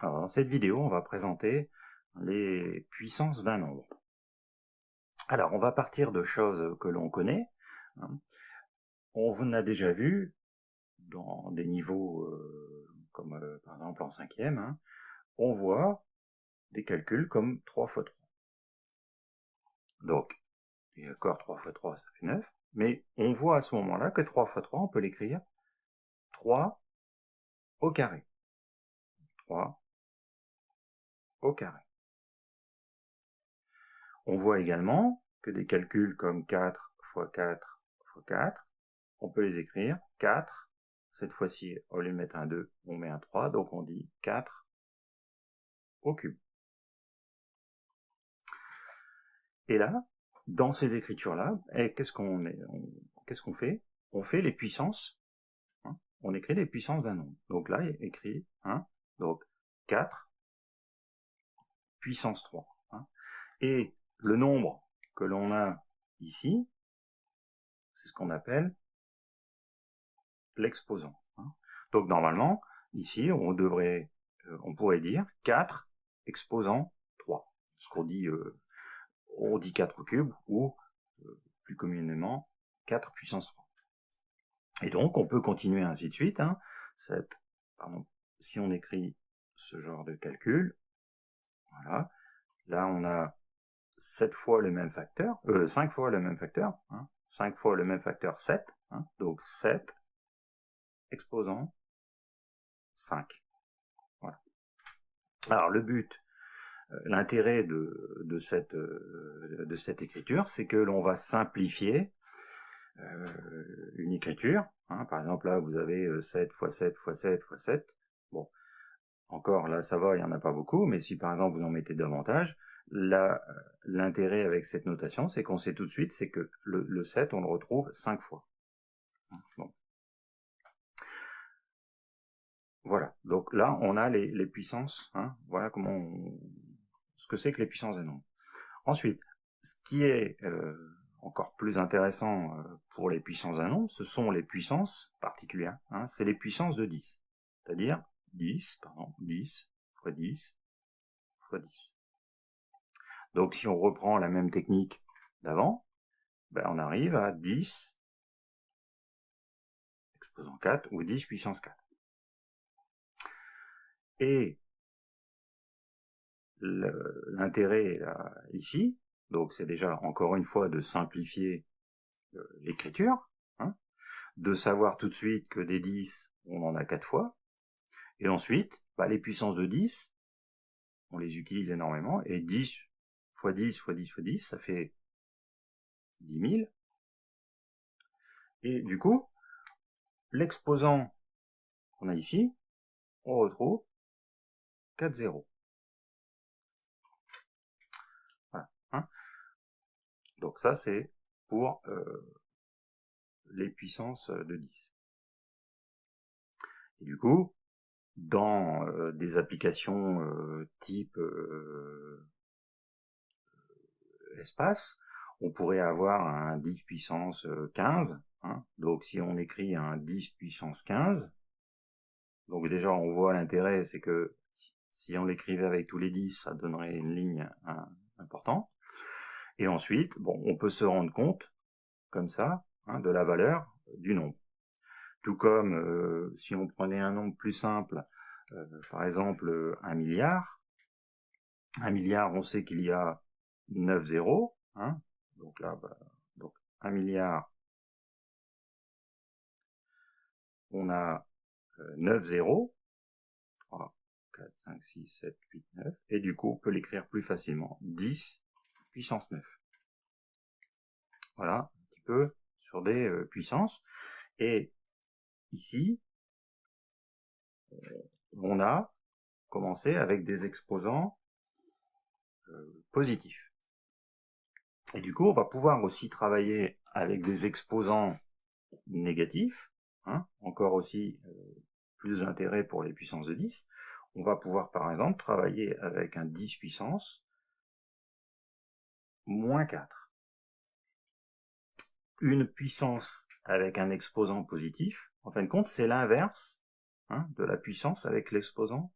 Alors, dans cette vidéo, on va présenter les puissances d'un nombre. Alors, on va partir de choses que l'on connaît. On a déjà vu dans des niveaux comme par exemple en 5e, on voit des calculs comme 3 fois 3. Donc, d'accord, 3 fois 3, ça fait 9. Mais on voit à ce moment-là que 3 fois 3, on peut l'écrire 3 au carré. 3 au carré. On voit également que des calculs comme 4 fois 4 fois 4, on peut les écrire 4. Cette fois-ci, au lieu de mettre un 2, on met un 3, donc on dit 4 au cube. Et là, dans ces écritures-là, qu'est-ce qu'on fait? On fait les puissances, on écrit les puissances d'un nombre. Donc là, il est écrit 1, donc 4 puissance 3. Et le nombre que l'on a ici, c'est ce qu'on appelle l'exposant. Donc normalement, ici, on pourrait dire 4 exposant 3. Ce qu'on dit, on dit 4 au cube, ou plus communément 4 puissance 3. Et donc, on peut continuer ainsi de suite. Si on écrit ce genre de calcul, voilà, là on a 7 fois le même facteur, 5 fois le même facteur, 5 fois le même facteur 7, donc 7 exposant 5. Voilà. Alors le but, l'intérêt de cette écriture, c'est que l'on va simplifier une écriture. Par exemple, là, vous avez 7 fois 7 fois 7 fois 7. Bon, encore, là, ça va, il n'y en a pas beaucoup, mais si, par exemple, vous en mettez davantage, l'intérêt avec cette notation, c'est qu'on sait tout de suite, c'est que le 7, on le retrouve 5 fois. Bon. Voilà, donc là, on a les puissances. Voilà ce que c'est que les puissances des nombres. Ensuite, ce qui est encore plus intéressant pour les puissances d'un nombre, ce sont les puissances particulières. C'est les puissances de 10. C'est-à-dire 10 fois 10 fois 10. Donc si on reprend la même technique d'avant, on arrive à 10 exposant 4 ou 10 puissance 4. Et l'intérêt ici, donc c'est déjà encore une fois de simplifier l'écriture, de savoir tout de suite que des 10, on en a 4 fois, et ensuite, les puissances de 10, on les utilise énormément, et 10 fois 10 fois 10 fois 10, ça fait 10 000, et du coup, l'exposant qu'on a ici, on retrouve 4 zéros. Voilà. Donc ça, c'est pour les puissances de 10. Et du coup, dans des applications type espace, on pourrait avoir un 10 puissance 15. Donc si on écrit un 10 puissance 15, donc déjà on voit l'intérêt, c'est que si on l'écrivait avec tous les 10, ça donnerait une ligne importante. Et ensuite, on peut se rendre compte, comme ça, de la valeur du nombre. Tout comme si on prenait un nombre plus simple, par exemple 1 milliard. 1 milliard, on sait qu'il y a 9 zéros. Donc là, donc 1 milliard, on a 9 zéros. 3, 4, 5, 6, 7, 8, 9. Et du coup, on peut l'écrire plus facilement. 10 puissance 9. Voilà, un petit peu sur des puissances. Et ici, on a commencé avec des exposants positifs. Et du coup, on va pouvoir aussi travailler avec des exposants négatifs. Encore aussi plus d'intérêt pour les puissances de 10. On va pouvoir par exemple travailler avec un 10 puissance moins 4. Une puissance avec un exposant positif, en fin de compte, c'est l'inverse de la puissance avec l'exposant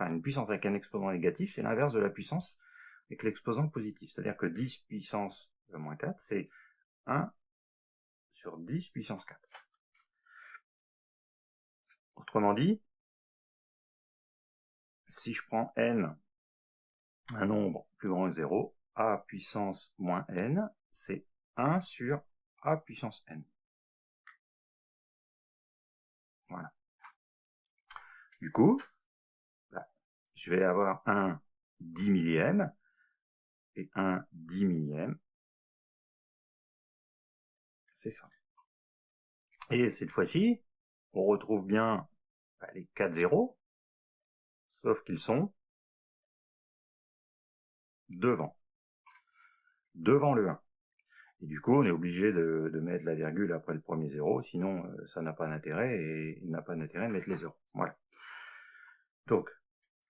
une puissance avec un exposant négatif, c'est l'inverse de la puissance avec l'exposant positif. C'est-à-dire que 10 puissance moins 4, c'est 1 sur 10 puissance 4. Autrement dit, si je prends n, un nombre plus grand que 0, a puissance moins n, c'est 1 sur a puissance n. Voilà. Du coup, je vais avoir un 10 millième et un 10 millième. C'est ça. Et cette fois-ci, on retrouve bien les 4 zéros, sauf qu'ils sont devant le 1. Et du coup, on est obligé de mettre la virgule après le premier zéro, sinon ça n'a pas d'intérêt, et il n'a pas d'intérêt de mettre les zéros. Voilà. Donc,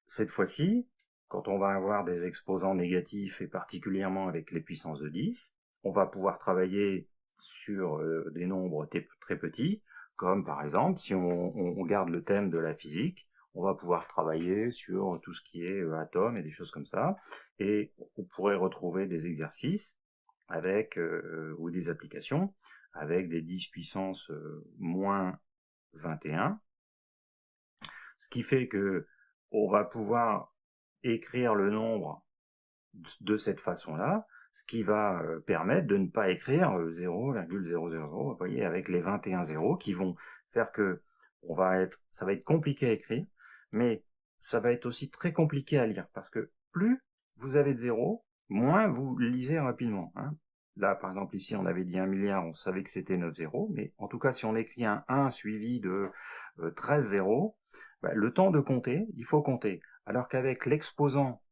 cette fois-ci, quand on va avoir des exposants négatifs, et particulièrement avec les puissances de 10, on va pouvoir travailler sur des nombres très petits, comme par exemple, si on garde le thème de la physique, on va pouvoir travailler sur tout ce qui est atomes et des choses comme ça, et on pourrait retrouver des exercices avec ou des applications avec des 10 puissance moins 21, ce qui fait que on va pouvoir écrire le nombre de cette façon-là, ce qui va permettre de ne pas écrire 0,000, vous voyez, avec les 21 zéros qui vont faire que ça va être compliqué à écrire, mais ça va être aussi très compliqué à lire, parce que plus vous avez de zéros, moins vous lisez rapidement. Hein. Là, par exemple, ici, on avait dit 1 milliard, on savait que c'était 9 zéros, mais en tout cas, si on écrit un 1 suivi de 13 zéros, le temps de compter, il faut compter. Alors qu'avec l'exposant,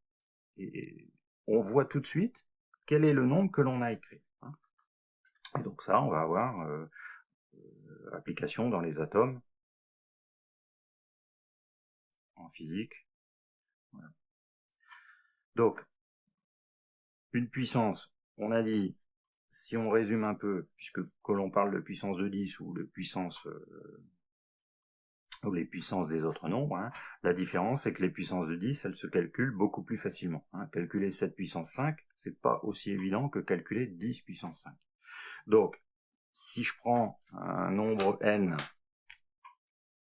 on voit tout de suite quel est le nombre que l'on a écrit. Hein. Et donc ça, on va avoir application dans les atomes, en physique. Voilà. Donc, une puissance, on a dit, si on résume un peu, puisque que l'on parle de puissance de 10 ou de puissance ou les puissances des autres nombres, hein, la différence c'est que les puissances de 10, elles se calculent beaucoup plus facilement. Hein. Calculer 7 puissance 5, c'est pas aussi évident que calculer 10 puissance 5. Donc, si je prends un nombre n,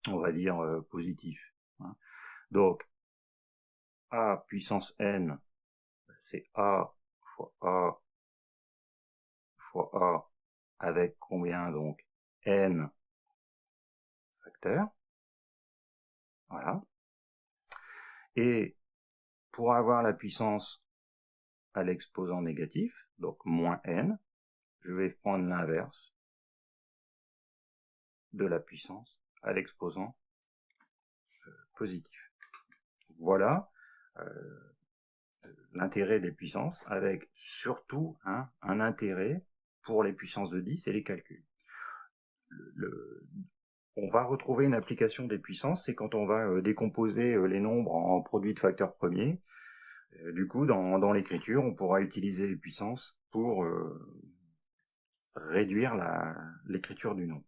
on va dire positif, hein, donc a puissance n, c'est a fois a fois a avec combien donc n facteurs. Voilà. Et pour avoir la puissance à l'exposant négatif, donc moins n, je vais prendre l'inverse de la puissance à l'exposant positif. Voilà l'intérêt des puissances, avec surtout un intérêt pour les puissances de 10 et les calculs. On va retrouver une application des puissances, c'est quand on va décomposer les nombres en produits de facteurs premiers. Du coup, dans l'écriture, on pourra utiliser les puissances pour réduire l'écriture du nombre.